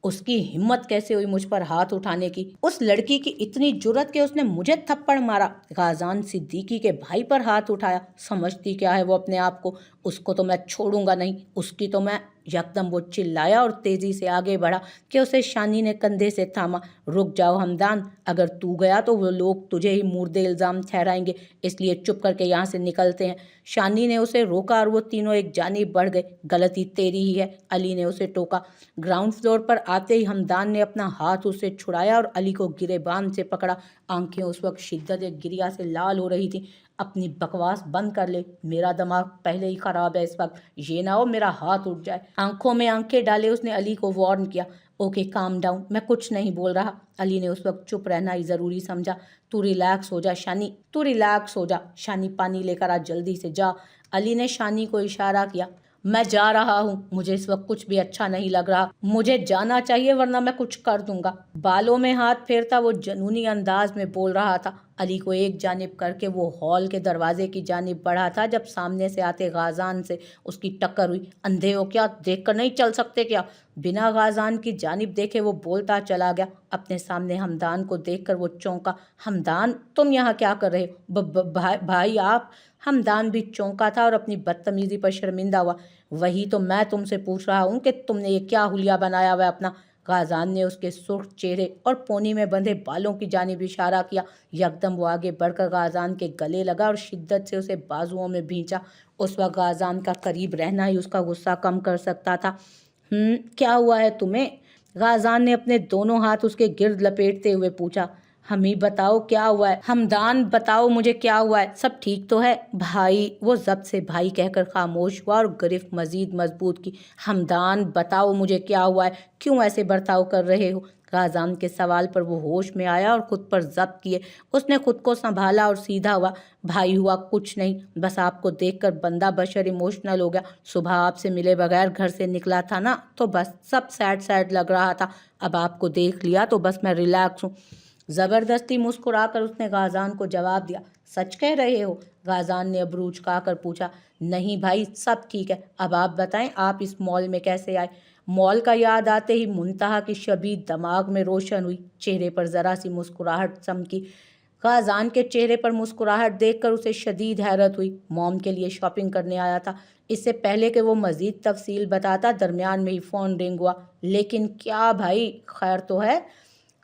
उसकी हिम्मत कैसे हुई मुझ पर हाथ उठाने की? उस लड़की की इतनी जुर्रत कि उसने मुझे थप्पड़ मारा, गाजान सिद्दीकी के भाई पर हाथ उठाया। समझती क्या है वो अपने आप को? उसको तो मैं छोड़ूंगा नहीं, उसकी तो मैं। यकदम वो चिल्लाया और तेजी से आगे बढ़ा कि उसे शानी ने कंधे से थामा। रुक जाओ हमदान, अगर तू गया तो वो लोग तुझे ही मुर्दे इल्ज़ाम ठहराएंगे, इसलिए चुप करके यहाँ से निकलते हैं। शानी ने उसे रोका और वो तीनों एक जानिब बढ़ गए। गलती तेरी ही है, अली ने उसे टोका। ग्राउंड फ्लोर पर आते ही हमदान ने अपना हाथ उससे छुड़ाया और अली को गिरेबान से पकड़ा। आंखें उस वक्त शिद्दत गिरिया से लाल हो रही थी। अपनी बकवास बंद कर ले, मेरा दिमाग पहले ही खराब है इस वक्त, ये ना हो मेरा हाथ उठ जाए। आंखों में आंखें डाले उसने अली को वार्न किया। ओके काम डाउन, मैं कुछ नहीं बोल रहा। अली ने उस वक्त चुप रहना ही ज़रूरी समझा। तू रिलैक्स हो जा शानी, तू रिलैक्स हो जा। शानी पानी लेकर आ, जल्दी से जा। अली ने शानी को इशारा किया। मैं जा रहा हूँ, मुझे इस वक्त कुछ भी अच्छा नहीं लग रहा, मुझे जाना चाहिए वरना मैं कुछ कर दूंगा। बालों में हाथ फेरता वो जनूनी अंदाज में बोल रहा था। अली को एक जानिब करके वो हॉल के दरवाजे की जानिब बढ़ा था जब सामने से आते गाजान से उसकी टक्कर हुई। अंधे हो क्या, देख कर नहीं चल सकते क्या? बिना गाजान की जानिब देखे वो बोलता चला गया। अपने सामने हमदान को देखकर वो चौंका। हमदान, तुम यहाँ क्या कर रहे हो? भाई आप? हमदान भी चौंका था और अपनी बदतमीजी पर शर्मिंदा हुआ। वही तो मैं तुमसे पूछ रहा हूँ कि तुमने ये क्या हुलिया बनाया हुआ है अपना? गाजान ने उसके सुर्ख चेहरे और पोनी में बंधे बालों की जानिब इशारा किया। यकदम वो आगे बढ़कर गाजान के गले लगा और शिद्दत से उसे बाजुओं में भींचा। उस वक्त गाजान का करीब रहना ही उसका गुस्सा कम कर सकता था। क्या हुआ है तुम्हें? गाजान ने अपने दोनों हाथ उसके गिर्द लपेटते हुए पूछा। हम ही बताओ क्या हुआ है? हमदान बताओ मुझे क्या हुआ है, सब ठीक तो है? भाई, वो जब्त से भाई कहकर खामोश हुआ और गिरफ्त मजीद मजबूत की। हमदान बताओ मुझे क्या हुआ है, क्यों ऐसे बर्ताव कर रहे हो? गाजान के सवाल पर वो होश में आया और खुद पर जब्त किए उसने खुद को संभाला और सीधा हुआ। भाई हुआ कुछ नहीं, बस आपको देखकर बंदा बशर इमोशनल हो गया। सुबह आपसे मिले बगैर घर से निकला था ना, तो बस सब सैड सैड लग रहा था। अब आपको देख लिया तो बस मैं रिलैक्स हूँ। ज़बरदस्ती मुस्कुराकर उसने गाजान को जवाब दिया। सच कह रहे हो? गाजान ने अबरू उचकाकर पूछा। नहीं भाई, सब ठीक है। अब आप बताएं, आप इस मॉल में कैसे आए? मॉल का याद आते ही मुंतहा की शबीह दिमाग में रोशन हुई। चेहरे पर ज़रा सी मुस्कुराहट चमकी। गाजान के चेहरे पर मुस्कुराहट देखकर उसे शदीद हैरत हुई। मॉम के लिए शॉपिंग करने आया था। इससे पहले कि वो मज़ीद तफसील बताता, दरमियान में ही फ़ोन रिंग हुआ। लेकिन क्या भाई, खैर तो है?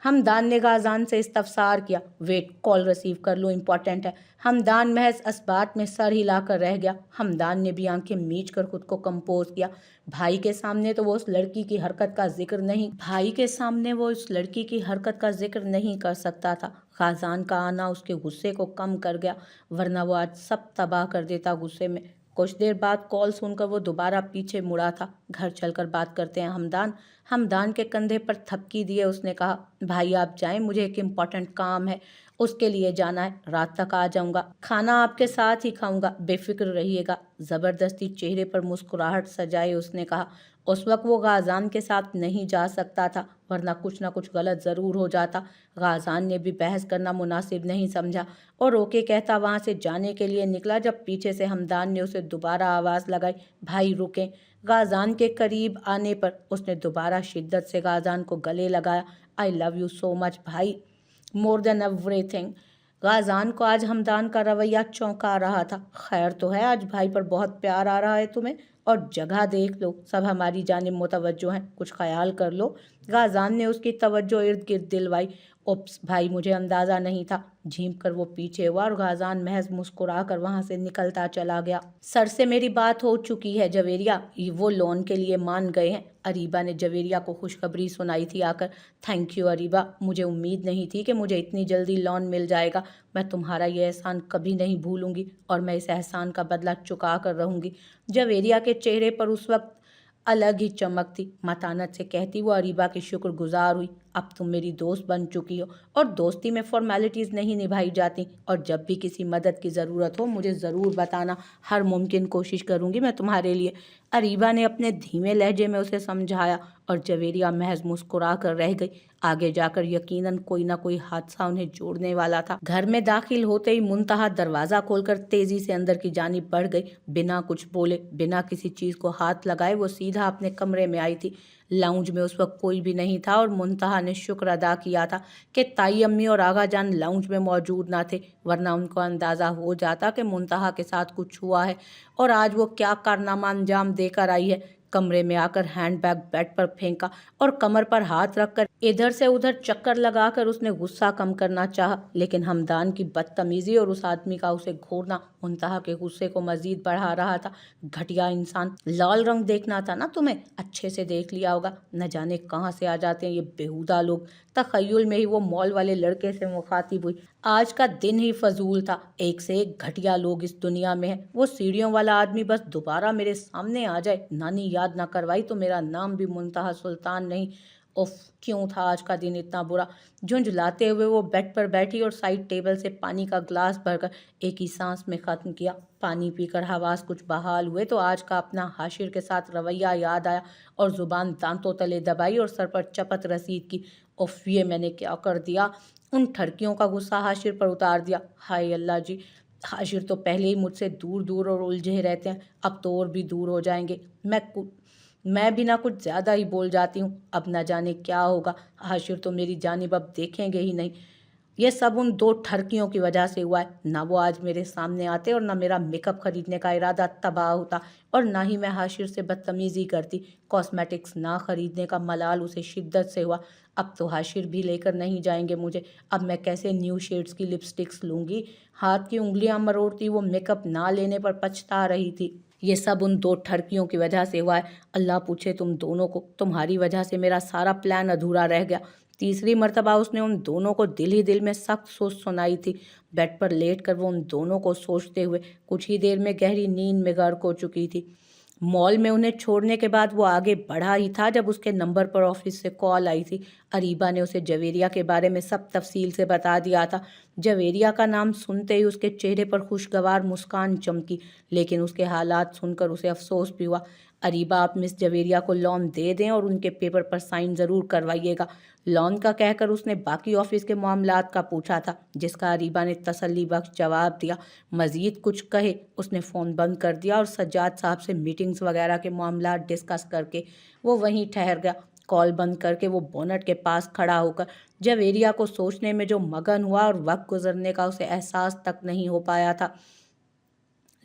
हमदान ने गाजान से इस्तफसार किया। वेट, कॉल रिसीव कर लो, इम्पॉर्टेंट है। हमदान महज इस्बात में सर हिलाकर रह गया। हमदान ने भी आंखें मीच कर खुद को कंपोज किया। भाई के सामने तो वो उस लड़की की हरकत का जिक्र नहीं कर सकता था। गाजान का आना उसके गुस्से को कम कर गया, वरना वो आज सब तबाह कर देता गुस्से में। कुछ देर बाद कॉल सुनकर वो दोबारा पीछे मुड़ा था। घर चलकर बात करते हैं हमदान। हमदान के कंधे पर थपकी दिए उसने कहा। भाई आप जाएं, मुझे एक इम्पॉर्टेंट काम है, उसके लिए जाना है। रात तक आ जाऊंगा, खाना आपके साथ ही खाऊंगा, बेफिक्र रहिएगा। ज़बरदस्ती चेहरे पर मुस्कुराहट सजाए उसने कहा। उस वक्त वो गाजान के साथ नहीं जा सकता था, वरना कुछ ना कुछ गलत ज़रूर हो जाता। गाजान ने भी बहस करना मुनासिब नहीं समझा और रोके कहता वहाँ से जाने के लिए निकला जब पीछे से हमदान ने उसे दोबारा आवाज़ लगाई। भाई रुकें। गाजान के करीब आने पर उसने दोबारा शिद्दत से गाजान को गले लगाया। I love you so much भाई, मोर देन एवरीथिंग। गाजान को आज हमदान का रवैया चौंका रहा था। खैर तो है, आज भाई पर बहुत प्यार आ रहा है तुम्हें? और जगह देख लो, सब हमारी जानिब मुतवज्जो हैं, कुछ ख्याल कर लो। गाजान ने उसकी तवज्जो इर्द गिर्द दिलवाई। ओप्स भाई, मुझे अंदाज़ा नहीं था। झींप कर वो पीछे हुआ और गाजान महज मुस्कुरा कर वहाँ से निकलता चला गया। सर से मेरी बात हो चुकी है जवेरिया, वो लोन के लिए मान गए हैं। अरीबा ने जवेरिया को खुशखबरी सुनाई थी आकर। थैंक यू अरीबा, मुझे उम्मीद नहीं थी कि मुझे इतनी जल्दी लोन मिल जाएगा। मैं तुम्हारा ये एहसान कभी नहीं भूलूंगी और मैं इस एहसान का बदला चुका कर रहूंगी। जवेरिया के चेहरे पर उस वक्त अलग ही चमक थी। मतानत से कहती वो अरीबा की शुक्रगुजार हुई। अब तुम मेरी दोस्त बन चुकी हो और दोस्ती में फॉर्मेलिटीज़ नहीं निभाई जाती, और जब भी किसी मदद की ज़रूरत हो मुझे ज़रूर बताना, हर मुमकिन कोशिश करूँगी मैं तुम्हारे लिए। अरीबा ने अपने धीमे लहजे में उसे समझाया और जवेरिया महज मुस्कुरा कर रह गई। आगे जाकर यकीनन कोई ना कोई हादसा उन्हें जोड़ने वाला था। घर में दाखिल होते ही मुंतहा दरवाज़ा खोलकर तेज़ी से अंदर की जानिब बढ़ गई। बिना कुछ बोले, बिना किसी चीज़ को हाथ लगाए वो सीधा अपने कमरे में आई थी। लाउंज में उस वक्त कोई भी नहीं था और मुंतहा ने शुक्र अदा किया था कि ताई अम्मी और आगा जान लाउंज में मौजूद ना थे, वरना उनको अंदाज़ा हो जाता कि मुंतहा के साथ कुछ हुआ है और आज वो क्या कारनामा अंजाम देकर आई है। कमरे में आकर हैंडबैग बेड पर फेंका और कमर पर हाथ रखकर इधर से उधर चक्कर लगाकर उसने गुस्सा कम करना चाहा, लेकिन हमदान की बदतमीजी और उस आदमी का उसे घूरना मुंतहा के गुस्से को मजीद बढ़ा रहा था। घटिया इंसान, लाल रंग देखना था ना तुम्हें, अच्छे से देख लिया होगा। न जाने कहाँ से आ जाते हैं ये बेहुदा लोग। तखय्युल में ही वो मॉल वाले लड़के से मुखातिब हुई। आज का दिन ही फजूल था, एक से एक घटिया लोग इस दुनिया में हैं। वो सीढ़ियों वाला आदमी बस दोबारा मेरे सामने आ जाए, नानी याद ना करवाई तो मेरा नाम भी मुंतहा सुल्तान नहीं। उफ, क्यों था आज का दिन इतना बुरा। झुंझलाते हुए वो बेड पर बैठी और साइड टेबल से पानी का ग्लास भरकर एक ही सांस में ख़त्म किया। पानी पीकर हवास कुछ बहाल हुए तो आज का अपना हाशिर के साथ रवैया याद आया और ज़ुबान दांतों तले दबाई और सर पर चपत रसीद की। उफ, ये मैंने क्या कर दिया। उन ठरकियों का गुस्सा हाशिर पर उतार दिया। हाय अल्लाह जी, हाशिर तो पहले ही मुझसे दूर दूर और उलझे रहते हैं, अब तो और भी दूर हो जाएंगे। मैं भी ना कुछ ज़्यादा ही बोल जाती हूँ, अब ना जाने क्या होगा। हाशिर तो मेरी जानिब अब देखेंगे ही नहीं। ये सब उन दो ठरकियों की वजह से हुआ है। ना वो आज मेरे सामने आते और ना मेरा मेकअप खरीदने का इरादा तबाह होता और ना ही मैं हाशिर से बदतमीज़ी करती। कॉस्मेटिक्स ना खरीदने का मलाल उसे शिद्दत से हुआ। अब तो हाशिर भी लेकर नहीं जाएंगे मुझे। अब मैं कैसे न्यू शेड्स की लिपस्टिक्स लूँगी। हाथ की उंगलियां मरोड़ती वो मेकअप ना लेने पर पछता रही थी। ये सब उन दो ठरकियों की वजह से हुआ है। अल्लाह पूछे तुम दोनों को, तुम्हारी वजह से मेरा सारा प्लान अधूरा रह गया। तीसरी मर्तबा उसने उन दोनों को दिल ही दिल में सख्त सोच सुनाई थी। बेड पर लेट कर वो उन दोनों को सोचते हुए कुछ ही देर में गहरी नींद में गर्क हो चुकी थी। मॉल में उन्हें छोड़ने के बाद वो आगे बढ़ा ही था जब उसके नंबर पर ऑफिस से कॉल आई थी। अरीबा ने उसे जवेरिया के बारे में सब तफसील से बता दिया था। जवेरिया का नाम सुनते ही उसके चेहरे पर खुशगवार मुस्कान चमकी, लेकिन उसके हालात सुनकर उसे अफसोस भी हुआ। अरीबा, आप मिस जवेरिया को लोन दे दें और उनके पेपर पर साइन ज़रूर करवाइएगा। लोन का कहकर उसने बाकी ऑफिस के मामलात का पूछा था, जिसका अरीबा ने तसल्ली बख्श जवाब दिया। मज़ीद कुछ कहे उसने फ़ोन बंद कर दिया और सज्जाद साहब से मीटिंग्स वगैरह के मामलात डिस्कस करके वो वहीं ठहर गया। कॉल बंद करके वो बोनट के पास खड़ा होकर जवेरिया को सोचने में जो मगन हुआ और वक्त गुजरने का उसे एहसास तक नहीं हो पाया था।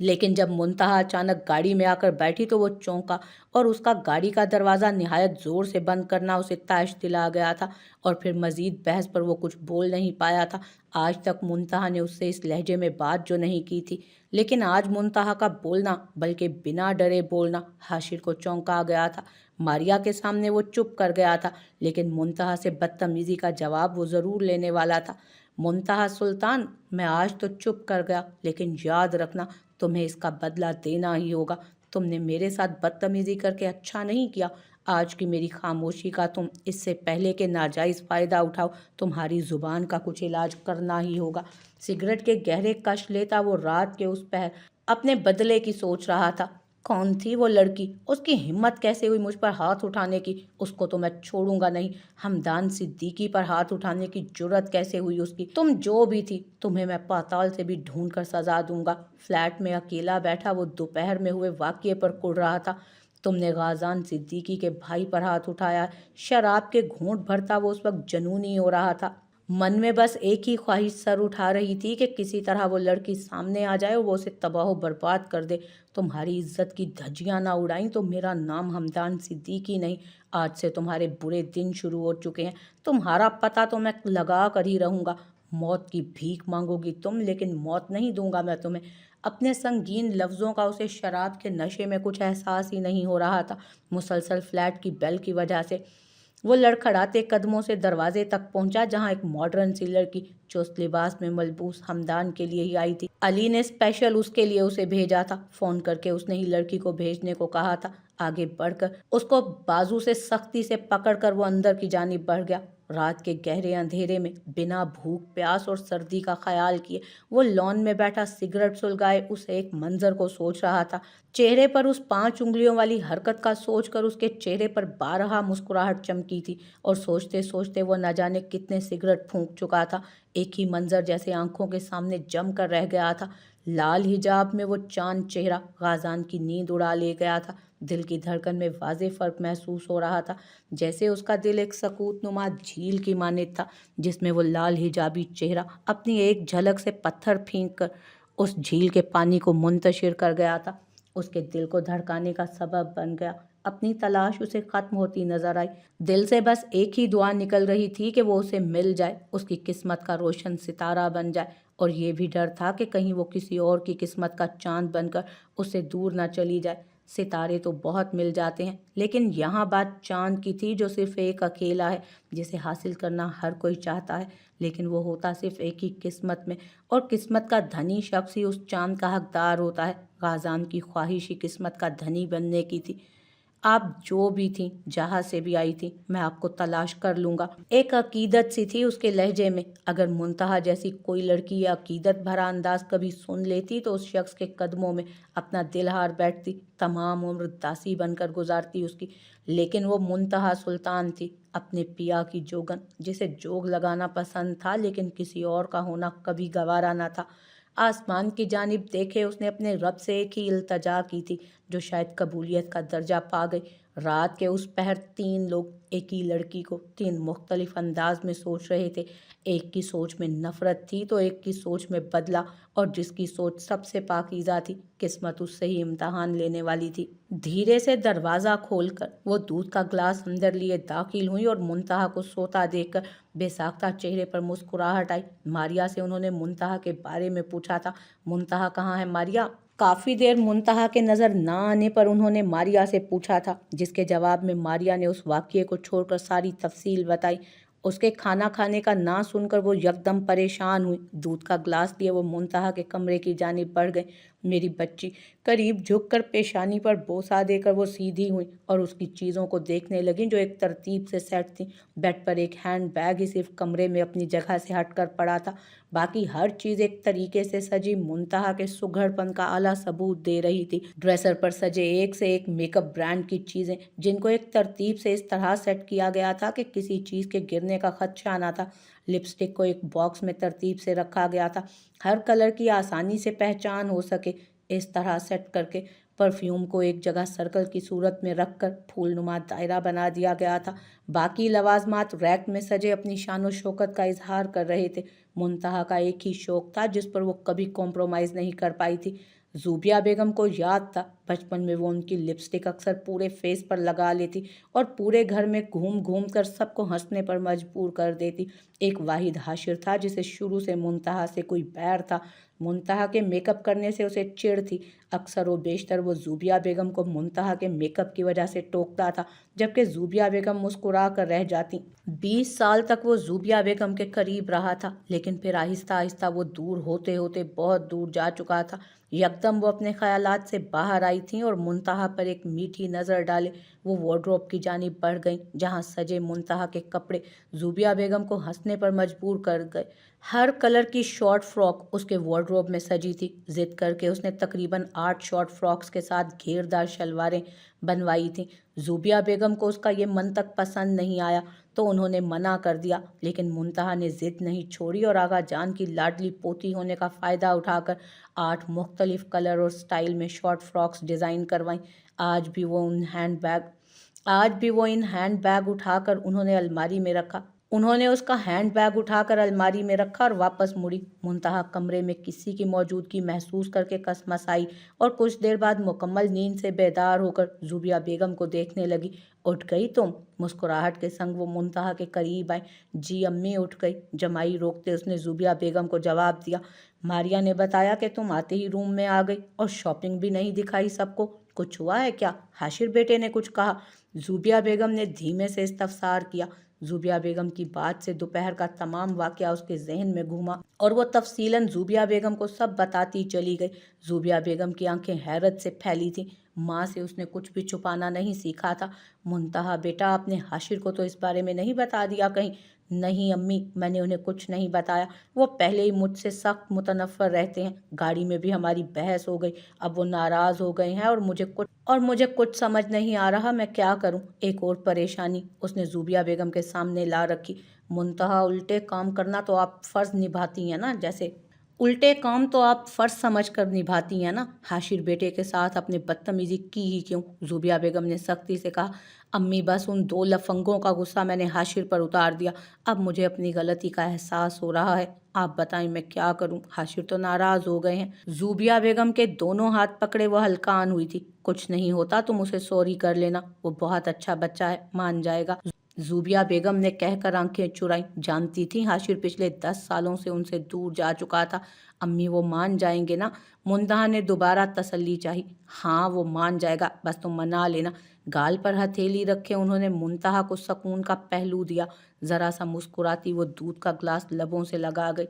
लेकिन जब मुंतहा अचानक गाड़ी में आकर बैठी तो वो चौंका और उसका गाड़ी का दरवाज़ा निहायत ज़ोर से बंद करना उसे ताश दिला गया था और फिर मज़ीद बहस पर वो कुछ बोल नहीं पाया था। आज तक मुंतहा ने उससे इस लहजे में बात जो नहीं की थी, लेकिन आज मुंतहा का बोलना, बल्कि बिना डरे बोलना, हाशिर को चौंका गया था। मारिया के सामने वो चुप कर गया था, लेकिन मुंतहा से बदतमीज़ी का जवाब वो ज़रूर लेने वाला था। मुंतहा सुल्तान, मैं आज तो चुप कर गया, लेकिन याद रखना तुम्हें इसका बदला देना ही होगा। तुमने मेरे साथ बदतमीजी करके अच्छा नहीं किया। आज की मेरी खामोशी का तुम इससे पहले के नाजायज़ फ़ायदा उठाओ, तुम्हारी ज़ुबान का कुछ इलाज करना ही होगा। सिगरेट के गहरे कश लेता वो रात के उस पहर अपने बदले की सोच रहा था। कौन थी वो लड़की, उसकी हिम्मत कैसे हुई मुझ पर हाथ उठाने की, उसको तो मैं छोड़ूंगा नहीं। हमदान सिद्दीकी पर हाथ उठाने की जुर्रत कैसे हुई उसकी। तुम जो भी थी, तुम्हें मैं पाताल से भी ढूंढ कर सजा दूंगा। फ्लैट में अकेला बैठा वो दोपहर में हुए वाक़ये पर कुढ़ रहा था। तुमने गाज़ान सिद्दीकी के भाई पर हाथ उठाया। शराब के घूंट भरता वो उस वक्त जनूनी हो रहा था। मन में बस एक ही ख्वाहिश सर उठा रही थी कि किसी तरह वो लड़की सामने आ जाए और वो उसे तबाह बर्बाद कर दे। तुम्हारी इज्जत की धज्जियां ना उड़ाई तो मेरा नाम हमदान सिद्दीकी नहीं। आज से तुम्हारे बुरे दिन शुरू हो चुके हैं। तुम्हारा पता तो मैं लगा कर ही रहूँगा। मौत की भीख मांगोगी तुम, लेकिन मौत नहीं दूंगा मैं तुम्हें। अपने संगीन लफ्ज़ों का उसे शराब के नशे में कुछ एहसास ही नहीं हो रहा था। मुसलसल फ्लैट की बेल की वजह से वो लड़खड़ाते कदमों से दरवाजे तक पहुंचा, जहां एक मॉडर्न सी लड़की चुस्त लिबास में मलबूस हमदान के लिए ही आई थी। अली ने स्पेशल उसके लिए उसे भेजा था। फोन करके उसने ही लड़की को भेजने को कहा था। आगे बढ़कर उसको बाजू से सख्ती से पकड़कर वो अंदर की जानिब बढ़ गया। रात के गहरे अंधेरे में बिना भूख प्यास और सर्दी का ख्याल किए वो लॉन में बैठा सिगरेट सुलगाए उस एक मंजर को सोच रहा था। चेहरे पर उस 5 उंगलियों वाली हरकत का सोचकर उसके चेहरे पर बारहा मुस्कुराहट चमकी थी और सोचते सोचते वो न जाने कितने सिगरेट फूंक चुका था। एक ही मंजर जैसे आंखों के सामने जम कर रह गया था। लाल हिजाब में वो चांद चेहरा गाजान की नींद उड़ा ले गया था। دل کی دھڑکن میں واضح فرق محسوس ہو رہا تھا، جیسے اس کا دل ایک سکوت نما جھیل کی مانند تھا جس میں وہ لال حجابی چہرہ اپنی ایک جھلک سے پتھر پھینک کر اس جھیل کے پانی کو منتشر کر گیا تھا۔ اس کے دل کو دھڑکانے کا سبب بن گیا۔ اپنی تلاش اسے ختم ہوتی نظر آئی۔ دل سے بس ایک ہی دعا نکل رہی تھی کہ وہ اسے مل جائے، اس کی قسمت کا روشن ستارہ بن جائے، اور یہ بھی ڈر تھا کہ کہیں وہ کسی اور کی قسمت کا چاند بن کر اس سے دور نہ چلی جائے۔ ستارے تو بہت مل جاتے ہیں، لیکن یہاں بات چاند کی تھی جو صرف ایک اکیلا ہے، جسے حاصل کرنا ہر کوئی چاہتا ہے، لیکن وہ ہوتا صرف ایک ہی قسمت میں، اور قسمت کا دھنی شخص ہی اس چاند کا حقدار ہوتا ہے۔ غازان کی خواہش ہی قسمت کا دھنی بننے کی تھی۔ آپ جو بھی تھیں، جہاں سے بھی آئی تھیں، میں آپ کو تلاش کر لوں گا۔ ایک عقیدت سی تھی اس کے لہجے میں۔ اگر منتہا جیسی کوئی لڑکی یہ عقیدت بھرا انداز کبھی سن لیتی تو اس شخص کے قدموں میں اپنا دل ہار بیٹھتی، تمام عمر داسی بن کر گزارتی اس کی۔ لیکن وہ منتہا سلطان تھی، اپنے پیا کی جوگن، جسے جوگ لگانا پسند تھا لیکن کسی اور کا ہونا کبھی گوارا نہ تھا۔ آسمان کی جانب دیکھے اس نے اپنے رب سے ایک ہی التجا کی تھی، جو شاید قبولیت کا درجہ پا گئی۔ رات کے اس پہر 3 لوگ ایک ہی لڑکی کو 3 مختلف انداز میں سوچ رہے تھے۔ ایک کی سوچ میں نفرت تھی تو ایک کی سوچ میں بدلہ، اور جس کی سوچ سب سے پاکیزہ تھی، قسمت اس سے ہی امتحان لینے والی تھی۔ دھیرے سے دروازہ کھول کر وہ دودھ کا گلاس اندر لیے داخل ہوئی اور منتہا کو سوتا دیکھ کر بے ساختہ چہرے پر مسکراہٹ آئی۔ ماریا سے انہوں نے منتہا کے بارے میں پوچھا تھا۔ منتہا کہاں ہے ماریا؟ کافی دیر منتہا کے نظر نہ آنے پر انہوں نے ماریا سے پوچھا تھا، جس کے جواب میں ماریا نے اس واقعے کو چھوڑ کر ساری تفصیل بتائی۔ اس کے کھانا کھانے کا نہ سن کر وہ یکدم پریشان ہوئی۔ دودھ کا گلاس لیے وہ منتہا کے کمرے کی جانب بڑھ گئی۔ میری بچی، قریب جھک کر پیشانی پر بوسہ دے کر وہ سیدھی ہوئی اور اس کی چیزوں کو دیکھنے لگیں جو ایک ترتیب سے سیٹ تھیں۔ بیڈ پر ایک ہینڈ بیگ ہی صرف کمرے میں اپنی جگہ سے ہٹ کر پڑا تھا، باقی ہر چیز ایک طریقے سے سجی منتہا کے سگھڑ پن کا اعلیٰ ثبوت دے رہی تھی۔ ڈریسر پر سجے ایک سے ایک میک اپ برانڈ کی چیزیں، جن کو ایک ترتیب سے اس طرح سیٹ کیا گیا تھا کہ کسی چیز کے گرنے کا خدشہ نہ تھا۔ لپسٹک کو ایک باکس میں ترتیب سے رکھا گیا تھا، ہر کلر کی آسانی سے پہچان ہو سکے، اس طرح سیٹ کر کے۔ پرفیوم کو ایک جگہ سرکل کی صورت میں رکھ کر پھول نما دائرہ بنا دیا گیا تھا۔ باقی لوازمات ریک میں سجے اپنی شان و شوکت کا اظہار کر رہے تھے۔ منتہا کا ایک ہی شوق تھا جس پر وہ کبھی کمپرومائز نہیں کر پائی تھی۔ زوبیہ بیگم کو یاد تھا بچپن میں وہ ان کی لپسٹک اکثر پورے فیس پر لگا لیتی اور پورے گھر میں گھوم گھوم کر سب کو ہنسنے پر مجبور کر دیتی۔ ایک واحد حاشر تھا جسے شروع سے منتہا سے کوئی بیر تھا۔ منتہا کے میک اپ کرنے سے اسے چڑ تھی۔ اکثر و بیشتر وہ زوبیہ بیگم کو منتہا کے میک اپ کی وجہ سے ٹوکتا تھا، جبکہ زوبیہ بیگم مسکرا کر رہ جاتی۔ 20 سال تک وہ زوبیہ بیگم کے قریب رہا تھا، لیکن پھر آہستہ آہستہ وہ دور ہوتے ہوتے بہت دور جا چکا تھا۔ یکدم وہ اپنے خیالات سے باہر آئی تھیں اور منتہا پر ایک میٹھی نظر ڈالے وہ وارڈروب کی جانب بڑھ گئیں، جہاں سجے منتہا کے کپڑے زوبیہ بیگم کو ہنسنے پر مجبور کر گئے۔ ہر کلر کی شارٹ فراک اس کے وارڈروب میں سجی تھی۔ ضد کر کے اس نے تقریباً 8 شارٹ فراکس کے ساتھ گھیردار شلواریں بنوائی تھیں۔ زوبیہ بیگم کو اس کا یہ منطق پسند نہیں آیا تو انہوں نے منع کر دیا، لیکن منتہا نے ضد نہیں چھوڑی اور آغا جان کی لاڈلی پوتی ہونے کا فائدہ اٹھا کر 8 مختلف کلر اور سٹائل میں شارٹ فراکس ڈیزائن کروائیں۔ آج بھی وہ ان ہینڈ بیگ اٹھا کر انہوں نے الماری میں رکھا۔ انہوں نے اس کا ہینڈ بیگ اٹھا کر الماری میں رکھا اور واپس مڑی۔ منتہا کمرے میں کسی کی موجودگی محسوس کر کے کسمس آئی اور کچھ دیر بعد مکمل نیند سے بیدار ہو کر زوبیہ بیگم کو دیکھنے لگی۔ اٹھ گئی تم؟ مسکراہٹ کے سنگ وہ منتہا کے قریب آئیں۔ جی امی اٹھ گئی، جمائی روکتے اس نے زوبیہ بیگم کو جواب دیا۔ ماریا نے بتایا کہ تم آتے ہی روم میں آ گئی اور شاپنگ بھی نہیں دکھائی سب کو۔ کچھ ہوا ہے کیا؟ حاشر بیٹے نے کچھ کہا؟ زوبیہ بیگم نے دھیمے سے استفسار کیا۔ زوبیہ بیگم کی بات سے دوپہر کا تمام واقعہ اس کے ذہن میں گھوما اور وہ تفصیلاً زوبیہ بیگم کو سب بتاتی چلی گئی۔ زوبیہ بیگم کی آنکھیں حیرت سے پھیلی تھیں۔ ماں سے اس نے کچھ بھی چھپانا نہیں سیکھا تھا۔ منتہا بیٹا، اپنے حاشر کو تو اس بارے میں نہیں بتا دیا کہیں؟ نہیں امی، میں نے انہیں کچھ نہیں بتایا، وہ پہلے ہی مجھ سے سخت متنفر رہتے ہیں۔ گاڑی میں بھی ہماری بحث ہو گئی، اب وہ ناراض ہو گئے ہیں اور مجھے کچھ سمجھ نہیں آ رہا میں کیا کروں۔ ایک اور پریشانی اس نے زوبیہ بیگم کے سامنے لا رکھی۔ منتہا، الٹے کام کرنا تو آپ فرض نبھاتی ہیں نا، جیسے उल्टे काम तो आप फर्ज समझ कर निभाती हैं ना, हाशिर बेटे के साथ अपने बदतमीजी की ही क्यों? ज़ूबिया बेगम ने सख्ती से कहा। अम्मी बस उन दो लफंगों का गुस्सा मैंने हाशिर पर उतार दिया, अब मुझे अपनी गलती का एहसास हो रहा है। आप बताएं मैं क्या करूं? हाशिर तो नाराज हो गए हैं। ज़ूबिया बेगम के दोनों हाथ पकड़े वो हल्कान हुई थी। कुछ नहीं होता, तुम उसे सॉरी कर लेना, वो बहुत अच्छा बच्चा है, मान जाएगा। ज़ूबिया बेगम ने कहकर आंखें चुराईं। जानती थी हाशिर पिछले 10 सालों से उनसे दूर जा चुका था। अम्मी वो मान जाएंगे ना? मुंतहा ने दोबारा तसल्ली चाही। हाँ वो मान जाएगा, बस तुम मना लेना। गाल पर हथेली रखे उन्होंने मुंतहा को सकून का पहलू दिया। ज़रा सा मुस्कुराती वो दूध का ग्लास लबों से लगा गई।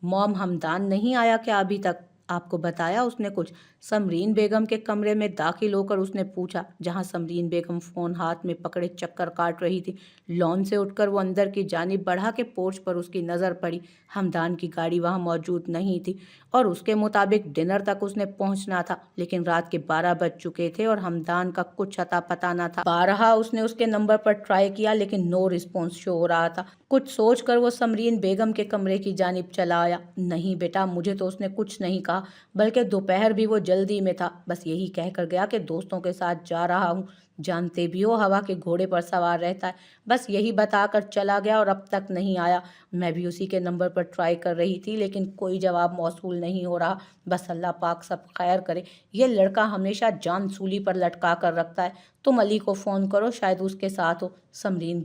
मॉम हमदान नहीं आया क्या अभी तक? आपको बताया उसने कुछ? समरीन बेगम के कमरे में दाखिल होकर उसने पूछा, जहां समरीन बेगम फ़ोन हाथ में पकड़े चक्कर काट रही थी। लॉन से उठकर वो अंदर की जानिब बढ़ा के पोर्च पर उसकी नज़र पड़ी। हमदान की गाड़ी वहां मौजूद नहीं थी और उसके मुताबिक डिनर तक उसने पहुंचना था, लेकिन रात के 12 बज चुके थे और हमदान का कुछ अता पता न था। बारहा उसने उसके नंबर पर ट्राई किया लेकिन नो रिस्पॉन्स शो हो रहा था। कुछ सोचकर वो समरीन बेगम के कमरे की जानिब चला आया। नहीं बेटा, मुझे तो उसने कुछ नहीं कहा, बल्कि दोपहर भी वो जल्दी में था, बस यही कहकर गया कि दोस्तों के साथ जा रहा हूँ। जानते भी हो हवा के घोड़े पर सवार रहता है, बस यही बताकर चला गया और अब तक नहीं आया। मैं भी उसी के नंबर पर ट्राई कर रही थी लेकिन कोई जवाब मौसूल नहीं हो रहा। बस अल्लाह पाक सब खैर करे। ये लड़का हमेशा जान सूली पर लटका कर रखता है। तुम अली को फ़ोन करो, शायद उसके साथ हो। समरीन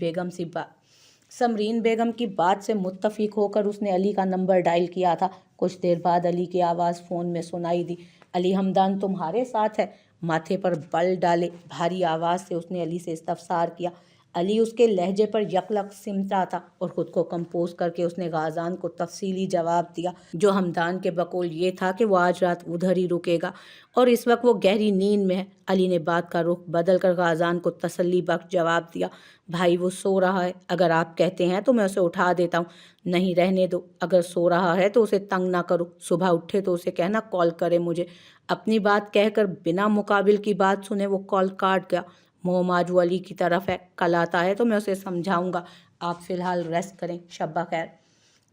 बेगम की बात से मुत्तफिक होकर उसने अली का नंबर डायल किया था। कुछ देर बाद अली की आवाज़ फ़ोन में सुनाई दी। अली, हमदान तुम्हारे साथ है? माथे पर बल डाले भारी आवाज़ से उसने अली से इस्तफसार किया। अली उसके लहजे पर यकलक सिमटा था और ख़ुद को कंपोज करके उसने गाज़ान को तफसीली जवाब दिया। जो हमदान के बकौल ये था कि वो आज रात उधर ही रुकेगा और इस वक्त वो गहरी नींद में है। अली ने बात का रुख बदल कर गाज़ान को तसल्ली बख्श जवाब दिया। भाई वो सो रहा है, अगर आप कहते हैं तो मैं उसे उठा देता हूँ। नहीं रहने दो, अगर सो रहा है तो उसे तंग ना करो, सुबह उठे तो उसे कहना कॉल करे मुझे। अपनी बात कहकर बिना मुकाबिल की बात सुने वो कॉल काट गया। मोम आज वो अली की तरफ है, कल आता है तो मैं उसे समझाऊंगा। आप फिलहाल रेस्ट करें, शब्बा खैर।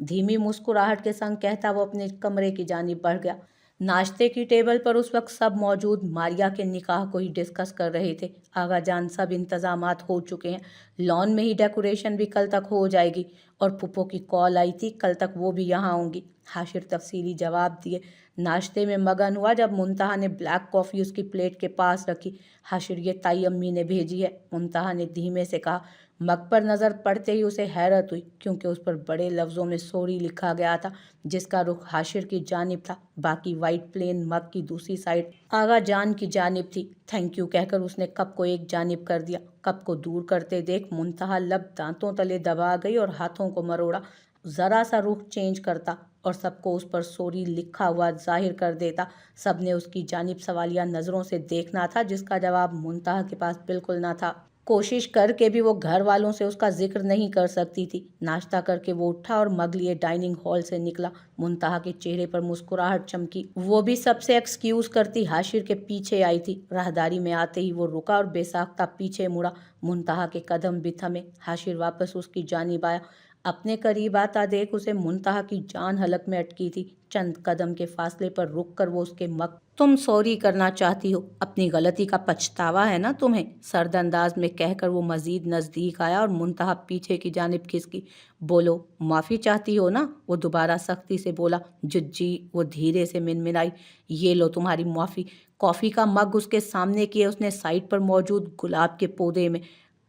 धीमी मुस्कुराहट के संग कहता वो अपने कमरे की जानिब बढ़ गया। नाश्ते की टेबल पर उस वक्त सब मौजूद मारिया के निकाह को ही डिस्कस कर रहे थे। आगा जान सब इंतजामात हो चुके हैं, लॉन में ही डेकोरेशन भी कल तक हो जाएगी और पुप्पो की कॉल आई थी, कल तक वो भी यहाँ होंगी। हाशिर तफसीली जवाब दिए। नाश्ते में मगन हुआ जब मुंतहा ने ब्लैक कॉफ़ी उसकी प्लेट के पास रखी। हाशिर, ये ताई अम्मी ने भेजी है, मुंतहा ने धीमे से कहा। मग पर नज़र पड़ते ही उसे हैरत हुई क्योंकि उस पर बड़े लफ्ज़ों में सॉरी लिखा गया था, जिसका रुख हाशिर की जानिब था। बाकी वाइट प्लेन मग की दूसरी साइड आगा जान की जानिब थी। थैंक यू कहकर उसने कप को एक जानिब कर दिया। कप को दूर करते देख मुंतहा लब दांतों तले दबा गई और हाथों को मरोड़ा। ज़रा सा रुख चेंज करता और सबको उस पर सॉरी लिखा हुआ जाहिर कर देता। सब ने उसकी जानिब सवालिया नज़रों से देखना था, जिसका जवाब मुंतहा के पास बिल्कुल ना था। कोशिश करके भी वो घर वालों से उसका जिक्र नहीं कर सकती थी। नाश्ता करके वो उठा और मग लिए डाइनिंग हॉल से निकला। मुंतहा के चेहरे पर मुस्कुराहट चमकी। वो भी सबसे एक्सक्यूज़ करती हाशिर के पीछे आई थी। राहदारी में आते ही वो रुका और बेसाख्ता पीछे मुड़ा। मुंतहा के कदम भी थमे। हाशिर वापस उसकी जानिब आया। अपने करीब आता देख उसे मुंतहा की जान हलक में अटकी थी। चंद कदम के फासले पर रुक कर वो उसके मग, तुम सॉरी करना चाहती हो, अपनी गलती का पछतावा है ना तुम्हें? सर्द अंदाज में कहकर वो मजीद नज़दीक आया और मुंतहा पीछे की जानिब खिसकी। बोलो, माफ़ी चाहती हो ना? वो दोबारा सख्ती से बोला। जुज्जी, वो धीरे से मिनमिनाई। ये लो तुम्हारी माफ़ी। कॉफ़ी का मग उसके सामने किए उसने साइड पर मौजूद गुलाब के पौधे में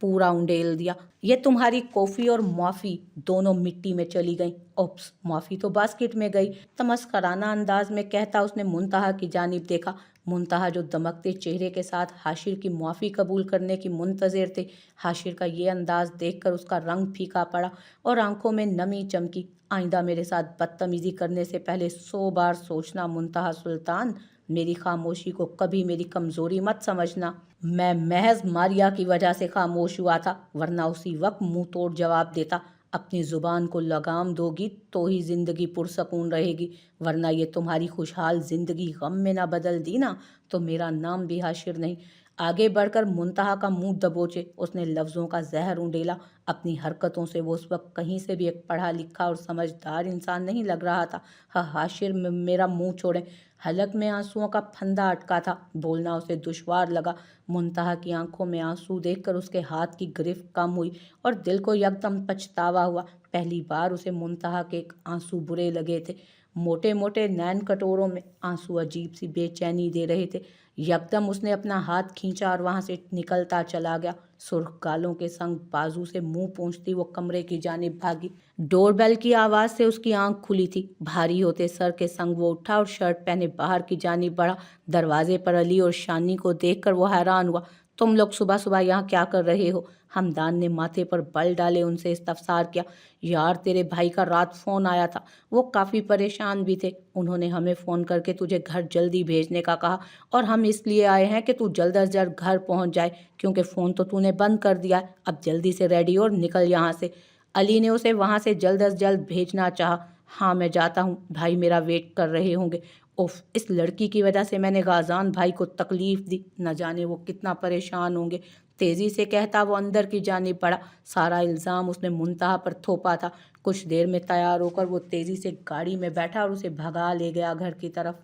पूरा उंडेल दिया। ये तुम्हारी कॉफ़ी और माफ़ी दोनों मिट्टी में चली गईं। ओप्स, माफ़ी तो बास्केट में गई। तमस्कराना अंदाज में कहता उसने मुंतहा की जानिब देखा। मुंतहा जो दमकते चेहरे के साथ हाशिर की माफ़ी कबूल करने की मुंतज़िर थे। हाशिर का ये अंदाज देखकर उसका रंग फीका पड़ा और आंखों में नमी चमकी। आइंदा मेरे साथ बदतमीज़ी करने से पहले 100 बार सोचना मुंतहा सुल्तान। मेरी खामोशी को कभी मेरी कमज़ोरी मत समझना। मैं महज मारिया की वजह से खामोश हुआ था, वरना उसी वक्त मुंह तोड़ जवाब देता। अपनी ज़ुबान को लगाम दोगी तो ही ज़िंदगी पुरसकून रहेगी, वरना ये तुम्हारी खुशहाल ज़िंदगी गम में ना बदल दी ना तो मेरा नाम भी हाशिर नहीं। आगे बढ़कर मुंतहा का मुंह दबोचे उसने लफ्ज़ों का जहर उंडेला। अपनी हरकतों से वो उस वक्त कहीं से भी एक पढ़ा लिखा और समझदार इंसान नहीं लग रहा था। हाँ हाशिर मेरा मुंह छोड़े। हलक में आंसुओं का फंदा अटका था, बोलना उसे दुश्वार लगा। मुंतहा की आंखों में आंसू देखकर उसके हाथ की गिरफ्त कम हुई और दिल को यकदम पछतावा हुआ। पहली बार उसे मुंतहा के आंसू बुरे लगे थे। मोटे मोटे नैन कटोरों में आंसू अजीब सी बेचैनी दे रहे थे। यकदम उसने अपना हाथ खींचा और वहां से निकलता चला गया। सुर्ख गालों के संग बाजू से मुंह पोंछती वो कमरे की जानिब भागी। डोरबेल की आवाज से उसकी आंख खुली थी। भारी होते सर के संग वो उठा और शर्ट पहने बाहर की जानिब बढ़ा। दरवाजे पर अली और शानी को देखकर वो हैरान हुआ। तुम लोग सुबह सुबह यहाँ क्या कर रहे हो? हमदान ने माथे पर बल डाले उनसे इस्तफसार किया। यार तेरे भाई का रात फोन आया था, वो काफी परेशान भी थे। उन्होंने हमें फोन करके तुझे घर जल्दी भेजने का कहा और हम इसलिए आए हैं कि तू जल्द अज जल्द घर पहुंच जाए, क्योंकि फ़ोन तो तूने बंद कर दिया है। अब जल्दी से रेडी और निकल यहाँ से। अली ने उसे वहाँ से जल्द अज जल्द भेजना चाहा। हाँ मैं जाता हूँ, भाई मेरा वेट कर रहे होंगे। उफ, इस लड़की की वजह से मैंने गाजान भाई को तकलीफ दी, न जाने वो कितना परेशान होंगे। तेजी से कहता वो अंदर की जानिब बढ़ा। सारा इल्ज़ाम उसने मुंतहा पर थोपा था। कुछ देर में तैयार होकर वो तेजी से गाड़ी में बैठा और उसे भगा ले गया घर की तरफ।